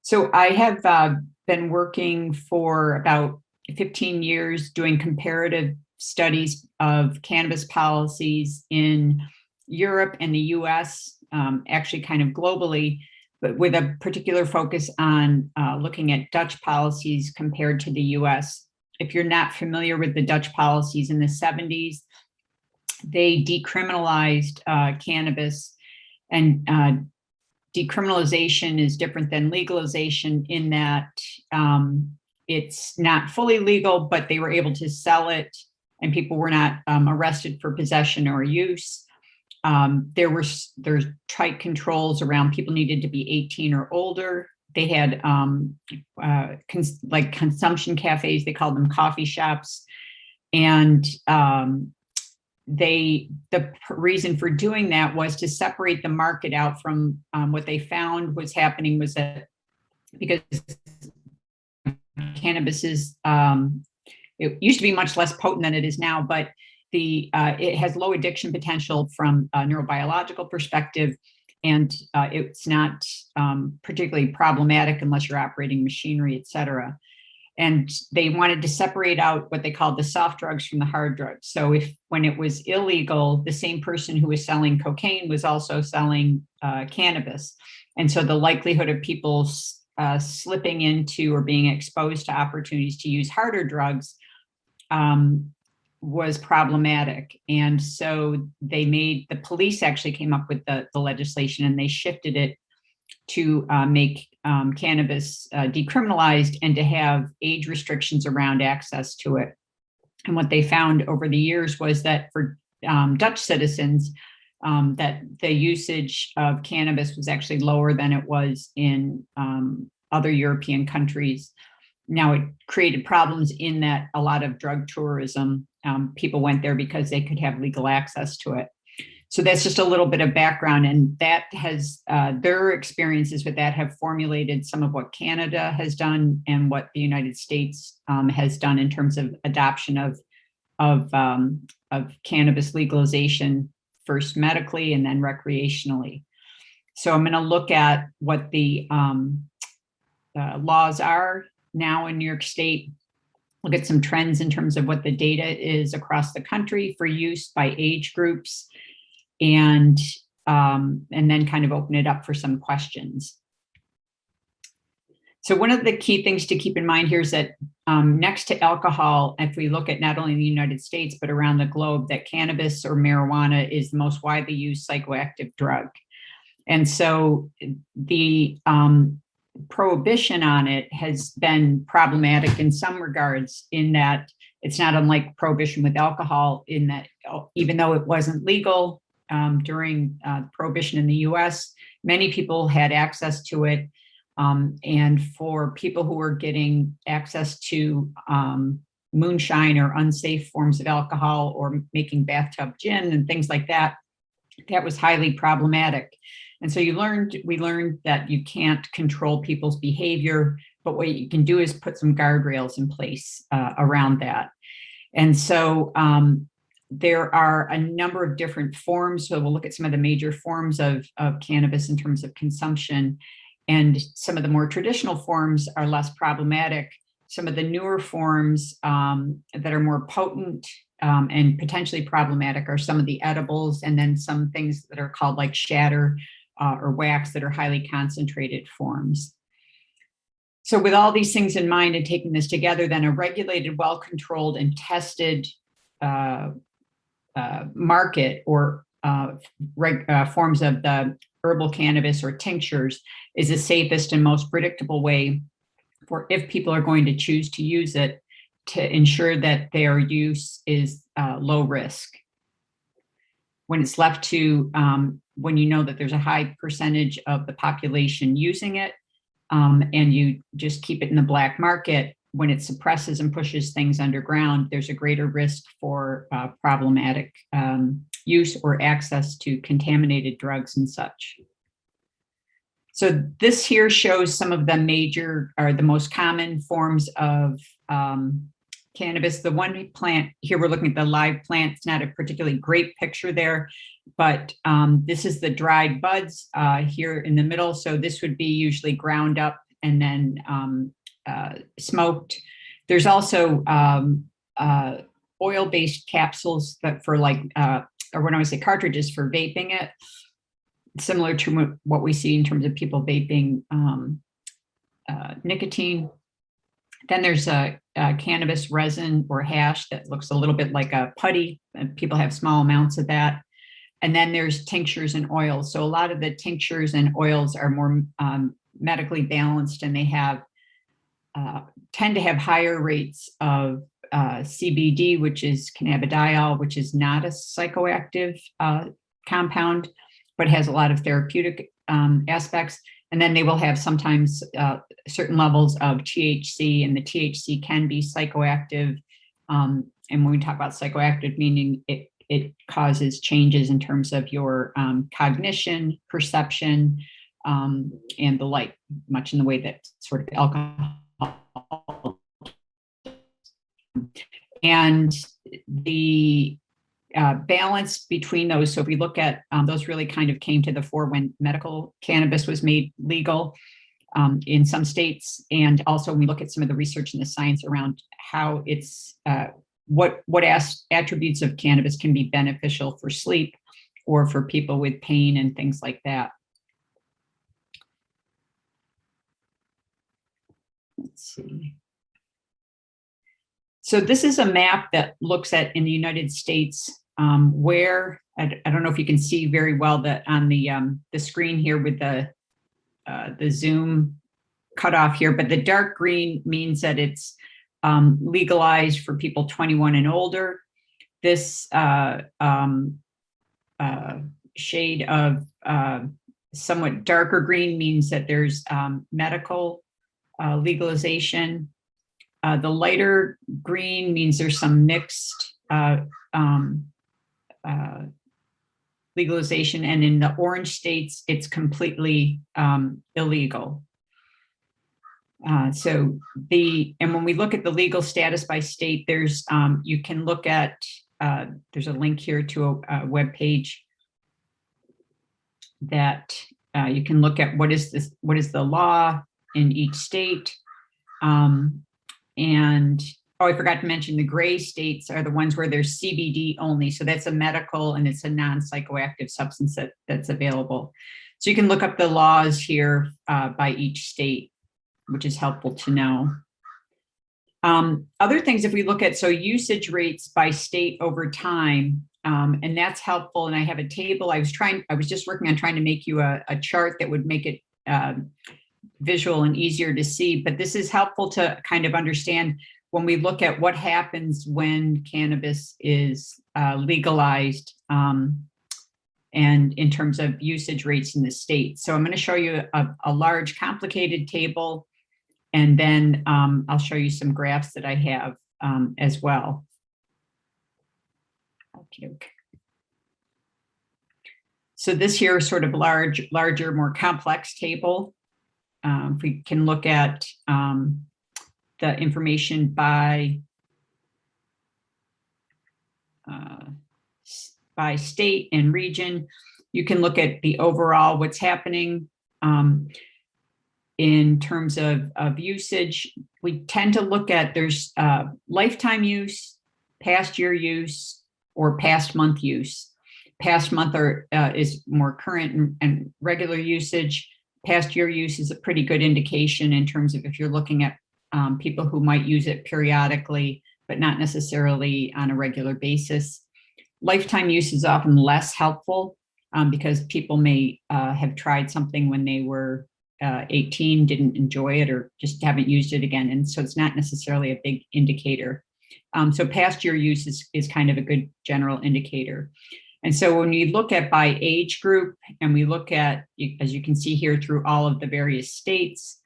So I have been working for about 15 years doing comparative studies of cannabis policies in Europe and the US, actually kind of globally, but with a particular focus on looking at Dutch policies compared to the US. If you're not familiar with the Dutch policies in the 70s, they decriminalized cannabis, and decriminalization is different than legalization in that it's not fully legal, but they were able to sell it and people were not arrested for possession or use. There's tight controls around people needed to be 18 or older. They had like consumption cafes, they called them coffee shops. And the reason for doing that was to separate the market out from what they found was happening was that because cannabis is, it used to be much less potent than it is now, but it has low addiction potential from a neurobiological perspective, and it's not particularly problematic unless you're operating machinery, et cetera. And they wanted to separate out what they called the soft drugs from the hard drugs. So when it was illegal, the same person who was selling cocaine was also selling cannabis. And so the likelihood of people slipping into or being exposed to opportunities to use harder drugs was problematic. And so the police actually came up with the legislation, and they shifted it to make cannabis decriminalized and to have age restrictions around access to it. And what they found over the years was that for Dutch citizens, that the usage of cannabis was actually lower than it was in other European countries. Now, it created problems in that a lot of drug tourism, people went there because they could have legal access to it. So that's just a little bit of background, and that has their experiences with that have formulated some of what Canada has done and what the United States has done in terms of adoption of cannabis legalization, first medically and then recreationally. So I'm going to look at what the laws are now in New York State, look at some trends in terms of what the data is across the country for use by age groups, and then kind of open it up for some questions. So one of the key things to keep in mind here is that next to alcohol, if we look at not only the United States, but around the globe, that cannabis or marijuana is the most widely used psychoactive drug. And so the prohibition on it has been problematic in some regards, in that it's not unlike prohibition with alcohol, in that even though it wasn't legal during prohibition in the US, many people had access to it. And for people who were getting access to moonshine or unsafe forms of alcohol, or making bathtub gin and things like that, that was highly problematic. And so we learned that you can't control people's behavior, but what you can do is put some guardrails in place around that. And so there are a number of different forms. So we'll look at some of the major forms of cannabis in terms of consumption. And some of the more traditional forms are less problematic. Some of the newer forms that are more potent and potentially problematic are some of the edibles, and then some things that are called like shatter or wax that are highly concentrated forms. So with all these things in mind and taking this together, then a regulated, well-controlled and tested market or forms of the herbal cannabis or tinctures is the safest and most predictable way for, if people are going to choose to use it, to ensure that their use is low risk. When it's left to, when you know that there's a high percentage of the population using it, and you just keep it in the black market, when it suppresses and pushes things underground, there's a greater risk for problematic use or access to contaminated drugs and such. So this here shows some of the major, or the most common forms of cannabis. The one plant here, we're looking at the live plant. It's not a particularly great picture there, but this is the dried buds here in the middle. So this would be usually ground up and then smoked. There's also oil-based capsules that for like, or when I say cartridges for vaping it, similar to what we see in terms of people vaping nicotine. Then there's a cannabis resin or hash that looks a little bit like a putty, and people have small amounts of that. And then there's tinctures and oils. So a lot of the tinctures and oils are more medically balanced, and they have tend to have higher rates of CBD, which is cannabidiol, which is not a psychoactive compound, but has a lot of therapeutic aspects. And then they will have sometimes certain levels of THC, and the THC can be psychoactive. And when we talk about psychoactive, meaning it causes changes in terms of your cognition, perception, and the like, much in the way that sort of alcohol. And the balance between those. So if we look at those really kind of came to the fore when medical cannabis was made legal in some states. And also when we look at some of the research and the science around how it's, what attributes of cannabis can be beneficial for sleep or for people with pain and things like that. Let's see. So this is a map that looks at in the United States where, I don't know if you can see very well that on the screen here with the zoom cutoff here, but the dark green means that it's legalized for people 21 and older. This shade of somewhat darker green means that there's medical legalization. The lighter green means there's some mixed legalization, and in the orange states, it's completely illegal. And when we look at the legal status by state, there's you can look at there's a link here to a web page that you can look at what is the law in each state. And I forgot to mention the gray states are the ones where there's CBD only. So that's a medical and it's a non-psychoactive substance that's available. So you can look up the laws here by each state, which is helpful to know. Other things, if we look at, so usage rates by state over time, and that's helpful. And I have a table. I was just working on trying to make you a chart that would make it visual and easier to see, but this is helpful to kind of understand when we look at what happens when cannabis is legalized and in terms of usage rates in the state. So I'm going to show you a large complicated table, and then I'll show you some graphs that I have as well. Okay. So this here is sort of larger, more complex table. If we can look at the information by state and region, you can look at the overall what's happening in terms of usage. We tend to look at there's lifetime use, past year use, or past month use. Past month is more current and regular usage. Past year use is a pretty good indication in terms of if you're looking at people who might use it periodically, but not necessarily on a regular basis. Lifetime use is often less helpful because people may have tried something when they were 18, didn't enjoy it, or just haven't used it again. And so it's not necessarily a big indicator. So past year use is kind of a good general indicator. And so when you look at by age group, and we look at, as you can see here, through all of the various states,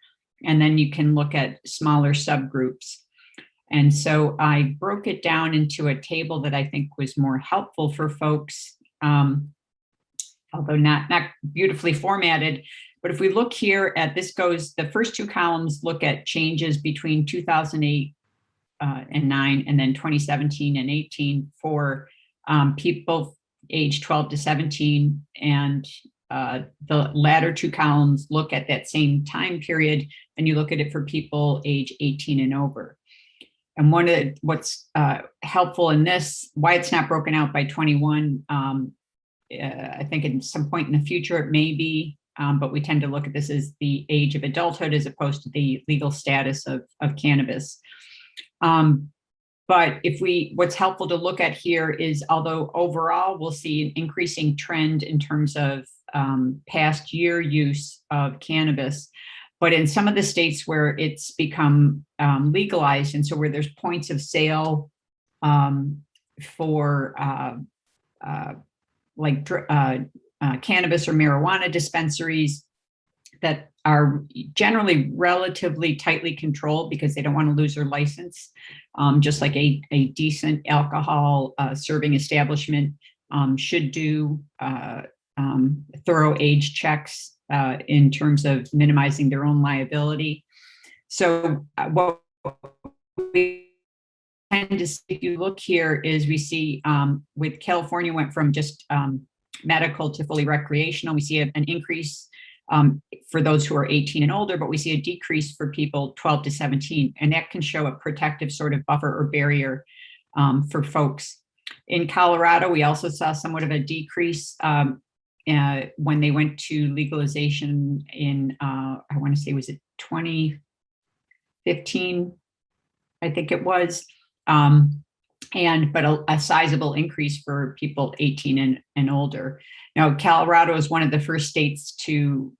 and then you can look at smaller subgroups. And so I broke it down into a table that I think was more helpful for folks, although not beautifully formatted. But if we look here at this goes, the first two columns look at changes between 2008 and 9, and then 2017 and 18 for people age 12 to 17, and the latter two columns look at that same time period, and you look at it for people age 18 and over. And what's helpful in this, why it's not broken out by 21, I think at some point in the future it may be, but we tend to look at this as the age of adulthood as opposed to the legal status of cannabis. But what's helpful to look at here is, although overall we'll see an increasing trend in terms of past year use of cannabis, but in some of the states where it's become legalized, and so where there's points of sale for cannabis or marijuana dispensaries that are generally relatively tightly controlled because they don't want to lose their license, just like a decent alcohol serving establishment should do thorough age checks in terms of minimizing their own liability. So what we tend to see, if you look here, is we see with California went from just medical to fully recreational. We see an increase for those who are 18 and older, but we see a decrease for people 12 to 17. And that can show a protective sort of buffer or barrier for folks. In Colorado, we also saw somewhat of a decrease when they went to legalization in, I want to say, was it 2015? I think it was. But a sizable increase for people 18 and older. Now, Colorado is one of the first states to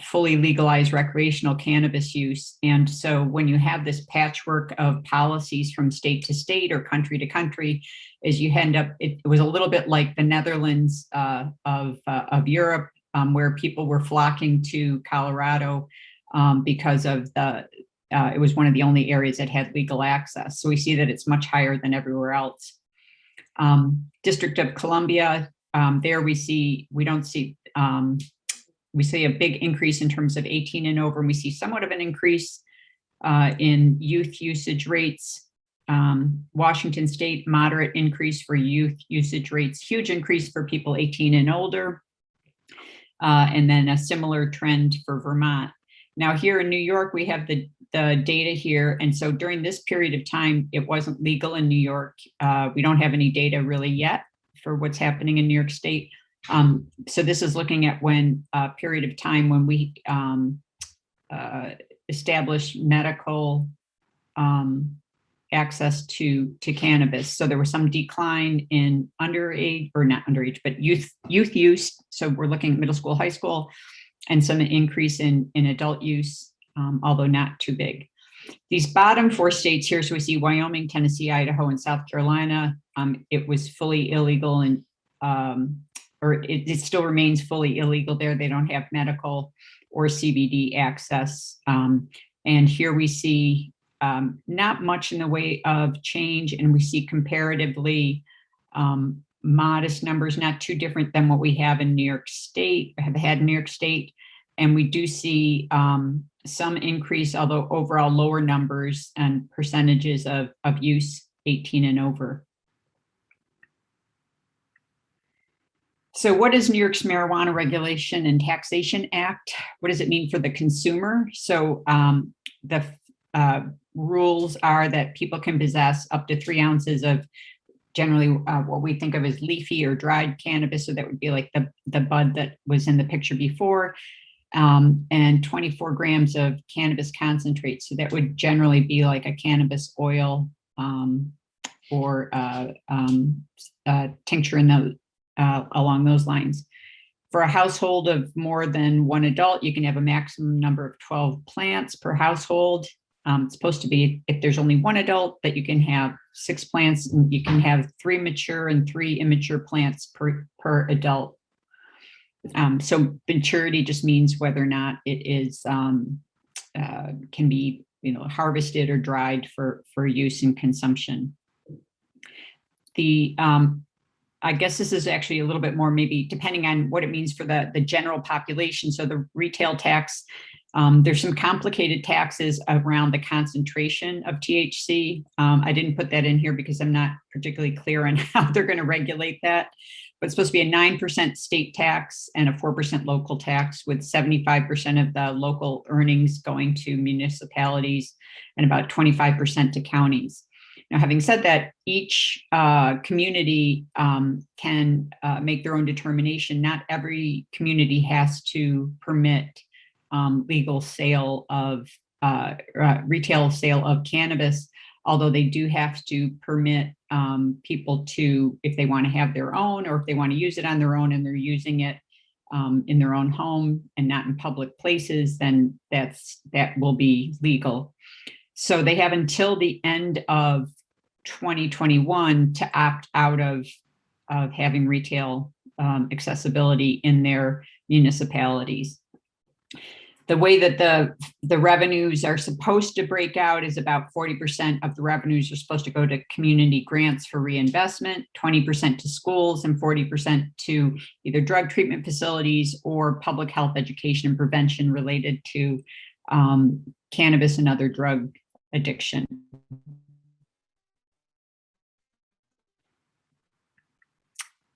fully legalize recreational cannabis use. And so when you have this patchwork of policies from state to state or country to country, as you end up, it was a little bit like the Netherlands of Europe, where people were flocking to Colorado because of it was one of the only areas that had legal access. So we see that it's much higher than everywhere else. District of Columbia, there we see a big increase in terms of 18 and over, and we see somewhat of an increase in youth usage rates. Washington State, moderate increase for youth usage rates, huge increase for people 18 and older, and then a similar trend for Vermont. Now here in New York, we have the data here. And so during this period of time, it wasn't legal in New York. We don't have any data really yet for what's happening in New York State. So this is looking at when a period of time when we established medical access to cannabis. So there was some decline in underage, or not underage, but youth use. So we're looking at middle school, high school, and some increase in adult use, although not too big. These bottom four states here, so we see Wyoming, Tennessee, Idaho, and South Carolina. It was fully illegal, and or it still remains fully illegal there. They don't have medical or CBD access. And here we see not much in the way of change, and we see comparatively modest numbers, not too different than what we have in New York State, have had in New York State. And we do see some increase, although overall lower numbers and percentages of use 18 and over. So what is New York's Marijuana Regulation and Taxation Act? What does it mean for the consumer? So the rules are that people can possess up to 3 ounces of generally what we think of as leafy or dried cannabis. So that would be like the bud that was in the picture before, and 24 grams of cannabis concentrate. So that would generally be like a cannabis oil or tincture along those lines. For a household of more than one adult, you can have a maximum number of 12 plants per household. It's supposed to be, if there's only one adult, that you can have 6 plants, and you can have 3 mature and 3 immature plants per adult. So maturity just means whether or not it is can be harvested or dried for use and consumption. I guess this is actually a little bit more, maybe depending on what it means for the general population. So the retail tax, there's some complicated taxes around the concentration of THC. I didn't put that in here because I'm not particularly clear on how they're going to regulate that. but it's supposed to be a 9% state tax and a 4% local tax, with 75% of the local earnings going to municipalities and about 25% to counties. Now, having said that, each community can make their own determination. Not every community has to permit legal sale of retail sale of cannabis, although they do have to permit people to, if they want to have their own, or if they want to use it on their own and they're using it in their own home and not in public places, then that will be legal. So they have until the end of 2021 to opt out of having retail accessibility in their municipalities. The way that the revenues are supposed to break out is about 40% of the revenues are supposed to go to community grants for reinvestment, 20% to schools, and 40% to either drug treatment facilities or public health education and prevention related to cannabis and other drug addiction.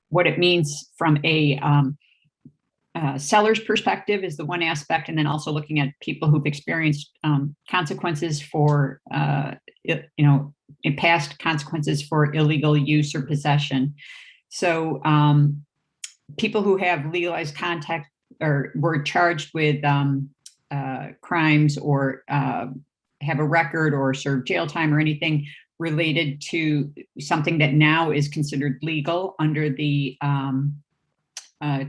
What it means from a seller's perspective is the one aspect, and then also looking at people who've experienced consequences for, past consequences for illegal use or possession. So people who have legalized contact or were charged with crimes or have a record or serve jail time or anything related to something that now is considered legal under the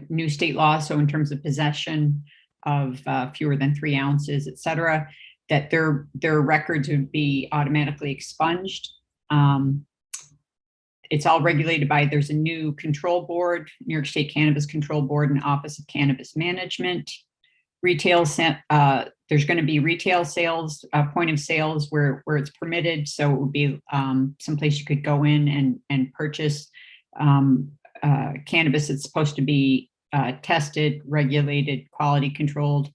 new state law. So in terms of possession of fewer than 3 ounces, et cetera, that their records would be automatically expunged. It's all regulated by, there's a new control board, New York State Cannabis Control Board and Office of Cannabis Management. There's going to be retail sales, point of sales where it's permitted. So it would be someplace you could go in and purchase cannabis that's supposed to be tested, regulated, quality controlled.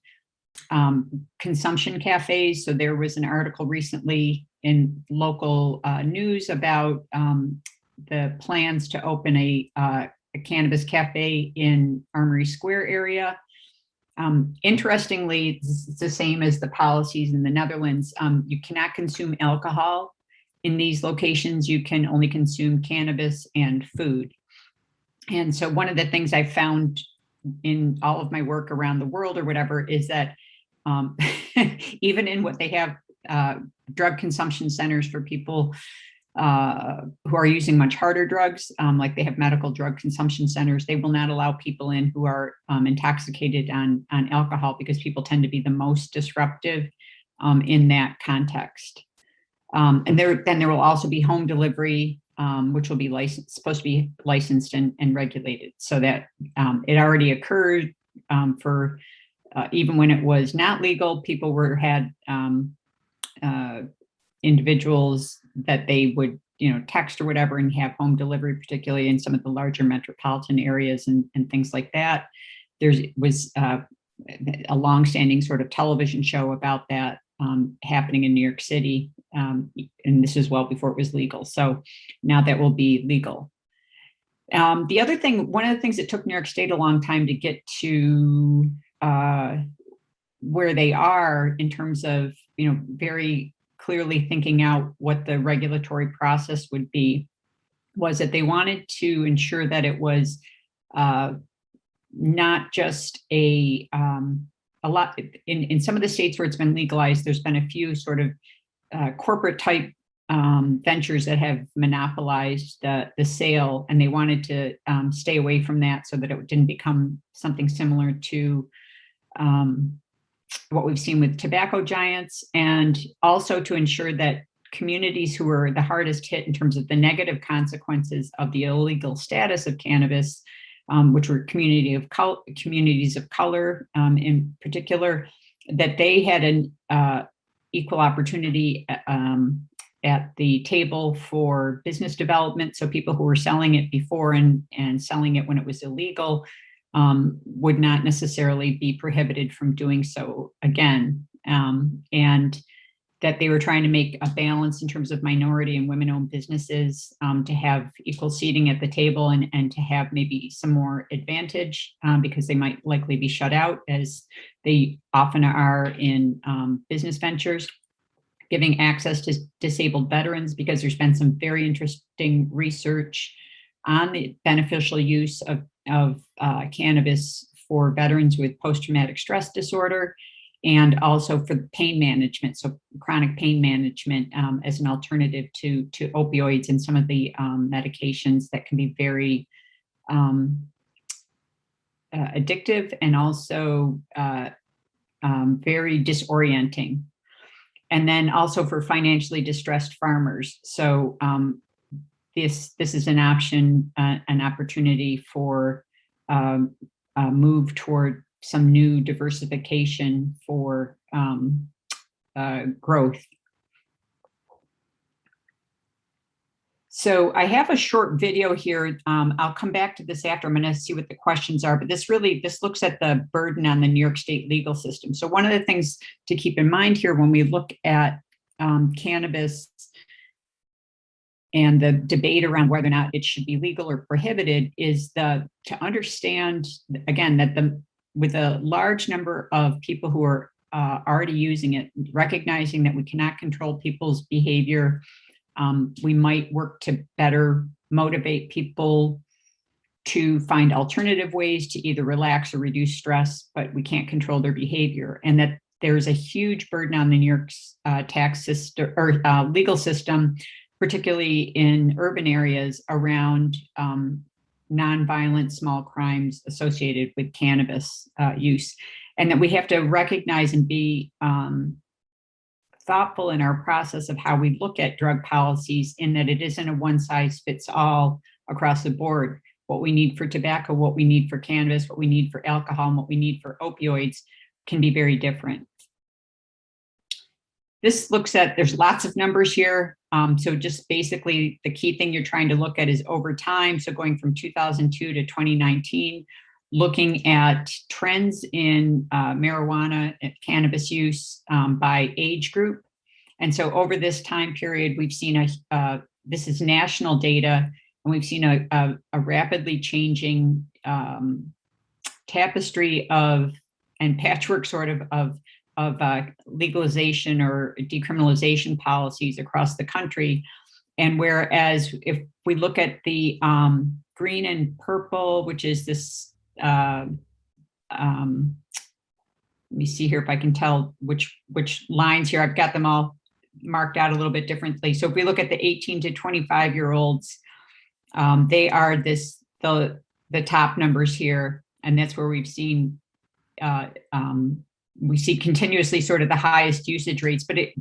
Consumption cafes. So there was an article recently in local news about the plans to open a cannabis cafe in Armory Square area. Interestingly, it's the same as the policies in the Netherlands. You cannot consume alcohol in these locations. You can only consume cannabis and food. And so one of the things I found in all of my work around the world or whatever is that even in what they have drug consumption centers for people who are using much harder drugs, like they have medical drug consumption centers, they will not allow people in who are intoxicated on alcohol, because people tend to be the most disruptive in that context. And there will also be home delivery, which will be supposed to be licensed and regulated, so that it already occurred for even when it was not legal. People had individuals that they would text or whatever and have home delivery, particularly in some of the larger metropolitan areas and things like that. There was a longstanding sort of television show about that happening in New York City, and this is well before it was legal. So now that will be legal. The other thing, one of the things that took New York State a long time to get to where they are in terms of very clearly thinking out what the regulatory process would be, was that they wanted to ensure that it was not just a lot in some of the states where it's been legalized. There's been a few sort of corporate type ventures that have monopolized the sale, and they wanted to stay away from that so that it didn't become something similar to what we've seen with tobacco giants, and also to ensure that communities who were the hardest hit in terms of the negative consequences of the illegal status of cannabis, which were communities of color in particular, that they had an equal opportunity at the table for business development. So people who were selling it before and selling it when it was illegal would not necessarily be prohibited from doing so again. And that they were trying to make a balance in terms of minority and women-owned businesses, to have equal seating at the table, and to have maybe some more advantage, because they might likely be shut out, as they often are in business ventures. Giving access to disabled veterans, because there's been some very interesting research on the beneficial use of cannabis for veterans with post-traumatic stress disorder, and also for pain management, so chronic pain management, as an alternative to opioids and some of the medications that can be very addictive, and also very disorienting. And then also for financially distressed farmers. So this is an option, an opportunity for move toward some new diversification for growth. So I have a short video here. I'll come back to this after. I'm going to see what the questions are, but this looks at the burden on the New York State legal system. So one of the things to keep in mind here when we look at cannabis and the debate around whether or not it should be legal or prohibited is to understand, again, that with a large number of people who are already using it, recognizing that we cannot control people's behavior, we might work to better motivate people to find alternative ways to either relax or reduce stress, but we can't control their behavior. And that there's a huge burden on the New York's tax system or legal system, particularly in urban areas, around nonviolent small crimes associated with cannabis use. And that we have to recognize and be thoughtful in our process of how we look at drug policies, in that it isn't a one size fits all across the board. What we need for tobacco, what we need for cannabis, what we need for alcohol, and what we need for opioids can be very different. This looks at, there's lots of numbers here. So just basically the key thing you're trying to look at is over time. So going from 2002 to 2019, looking at trends in marijuana and cannabis use by age group. And so over this time period, we've seen this is national data, and we've seen a rapidly changing tapestry and patchwork sort of legalization or decriminalization policies across the country. And whereas if we look at the green and purple, which is this, let me see here if I can tell which lines here. I've got them all marked out a little bit differently. So if we look at the 18 to 25-year-olds, they are the top numbers here, and that's where we've seen we see continuously sort of the highest usage rates, but it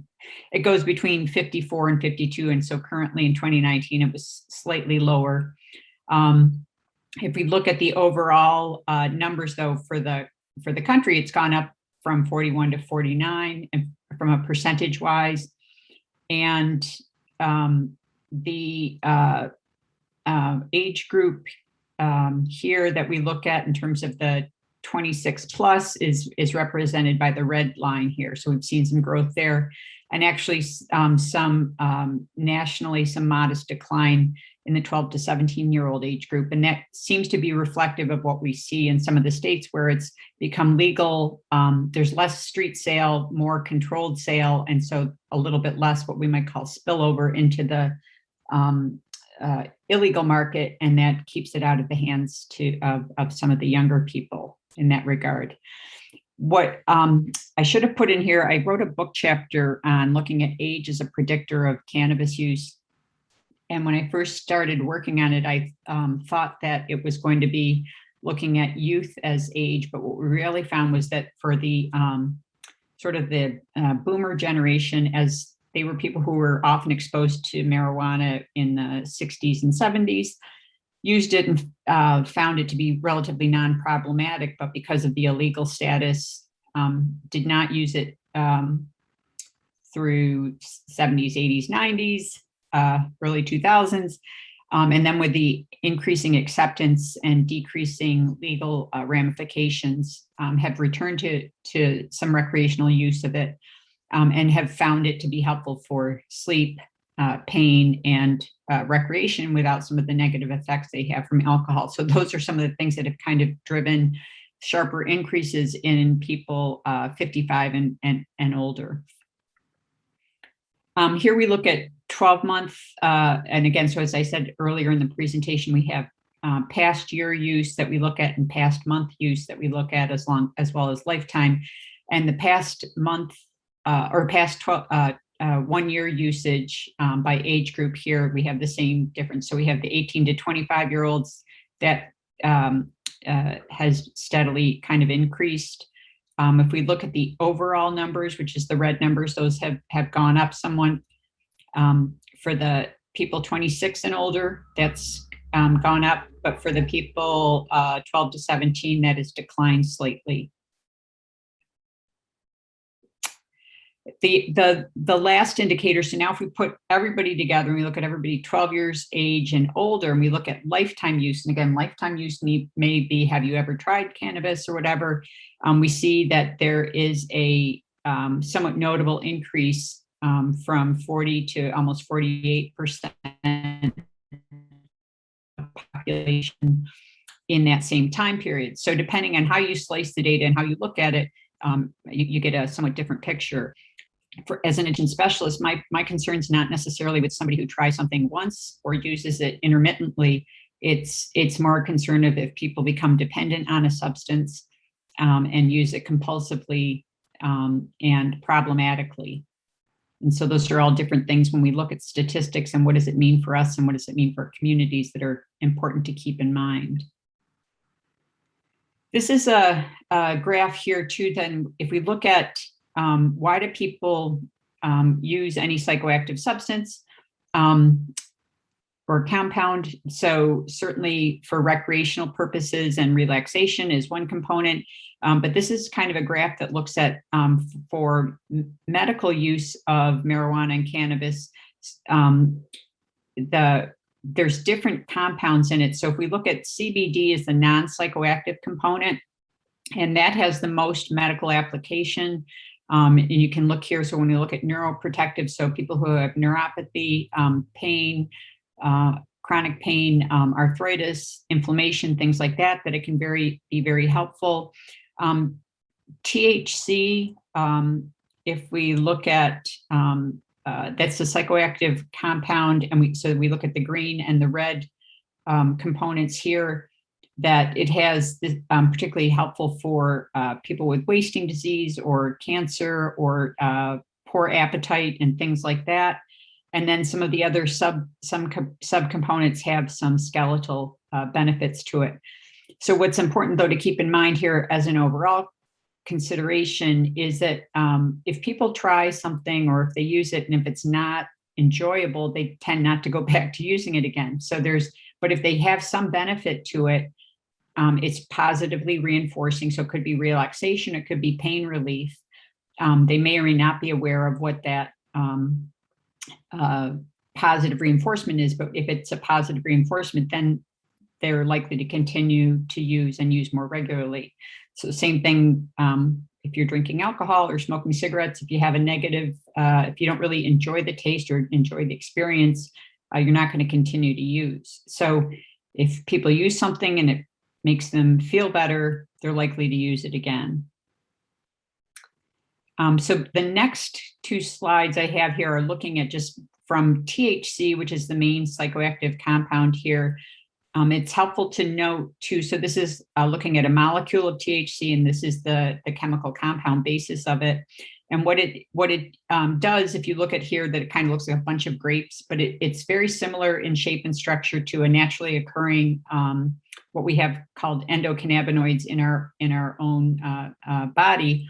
goes between 54 and 52, and so currently in 2019 it was slightly lower. If we look at the overall numbers, though, for the country, it's gone up from 41 to 49, and from a percentage wise, and the age group here that we look at in terms of the 26 plus is represented by the red line here. So we've seen some growth there, and actually some nationally, some modest decline in the 12 to 17-year-old age group. And that seems to be reflective of what we see in some of the states where it's become legal. There's less street sale, more controlled sale, and so a little bit less what we might call spillover into the illegal market, and that keeps it out of the hands of some of the younger people in that regard. What I should have put in here, I wrote a book chapter on looking at age as a predictor of cannabis use. And when I first started working on it, I thought that it was going to be looking at youth as age, but what we really found was that for the sort of the boomer generation, as they were people who were often exposed to marijuana in the 60s and 70s, used it and found it to be relatively non-problematic, but because of the illegal status, did not use it through 70s, 80s, 90s, early 2000s. And then with the increasing acceptance and decreasing legal ramifications, have returned to some recreational use of it. and have found it to be helpful for sleep, pain, and recreation without some of the negative effects they have from alcohol. So those are some of the things that have kind of driven sharper increases in people 55 and older. Here we look at 12-month, and again, so as I said earlier in the presentation, we have past year use that we look at and past month use that we look at, as well as lifetime. And the past month or past 1 year usage by age group here, we have the same difference. So we have the 18 to 25-year-olds that has steadily kind of increased. If we look at the overall numbers, which is the red numbers, those have gone up somewhat. For the people 26 and older, that's gone up, but for the people 12 to 17, that has declined slightly. The last indicator, so now if we put everybody together and we look at everybody 12 years age and older, and we look at lifetime use, and again, lifetime use may be, have you ever tried cannabis or whatever, we see that there is a somewhat notable increase from 40 to almost 48% population in that same time period. So depending on how you slice the data and how you look at it, you get a somewhat different picture. As an addiction specialist, my concern is not necessarily with somebody who tries something once or uses it intermittently. It's more a concern of if people become dependent on a substance and use it compulsively and problematically. And so those are all different things when we look at statistics and what does it mean for us and what does it mean for communities that are important to keep in mind. This is a graph here too. Then if we look at why do people use any psychoactive substance or compound? So certainly for recreational purposes and relaxation is one component, but this is kind of a graph that looks at for medical use of marijuana and cannabis, there's different compounds in it. So if we look at CBD as the non-psychoactive component, and that has the most medical application. And you can look here. So when we look at neuroprotective, so people who have neuropathy, pain, chronic pain, arthritis, inflammation, things like that, that it can be very helpful. THC, if we look at, that's a psychoactive compound, and we look at the green and the red components here, that it has particularly helpful for people with wasting disease or cancer or poor appetite and things like that. And then some of the other subcomponents have some skeletal benefits to it. So what's important though to keep in mind here as an overall consideration is that if people try something or if they use it and if it's not enjoyable, they tend not to go back to using it again. So but if they have some benefit to it, it's positively reinforcing. So it could be relaxation, it could be pain relief. They may or may not be aware of what that positive reinforcement is, but if it's a positive reinforcement, then they're likely to continue to use and use more regularly. So same thing if you're drinking alcohol or smoking cigarettes, if you have a negative, if you don't really enjoy the taste or enjoy the experience, you're not going to continue to use. So if people use something and it makes them feel better, they're likely to use it again. So the next two slides I have here are looking at just from THC, which is the main psychoactive compound here. It's helpful to note too, so this is looking at a molecule of THC, and this is the chemical compound basis of it. And what it does, if you look at here, that it kind of looks like a bunch of grapes, but it's very similar in shape and structure to a naturally occurring, what we have called endocannabinoids in our own body.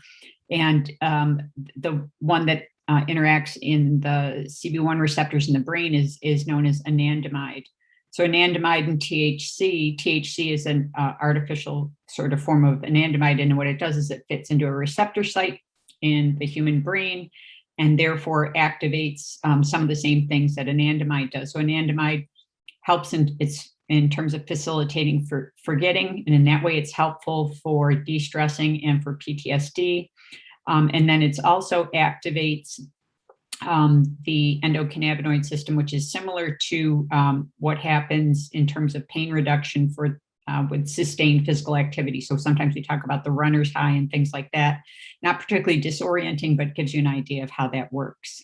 And the one that interacts in the CB1 receptors in the brain is known as anandamide. So anandamide and THC is an artificial sort of form of anandamide, and what it does is it fits into a receptor site in the human brain and therefore activates some of the same things that anandamide does. So anandamide helps in terms of facilitating forgetting, and in that way it's helpful for de-stressing and for PTSD. And then it also activates the endocannabinoid system, which is similar to what happens in terms of pain reduction for with sustained physical activity. So sometimes we talk about the runner's high and things like that. Not particularly disorienting, but gives you an idea of how that works.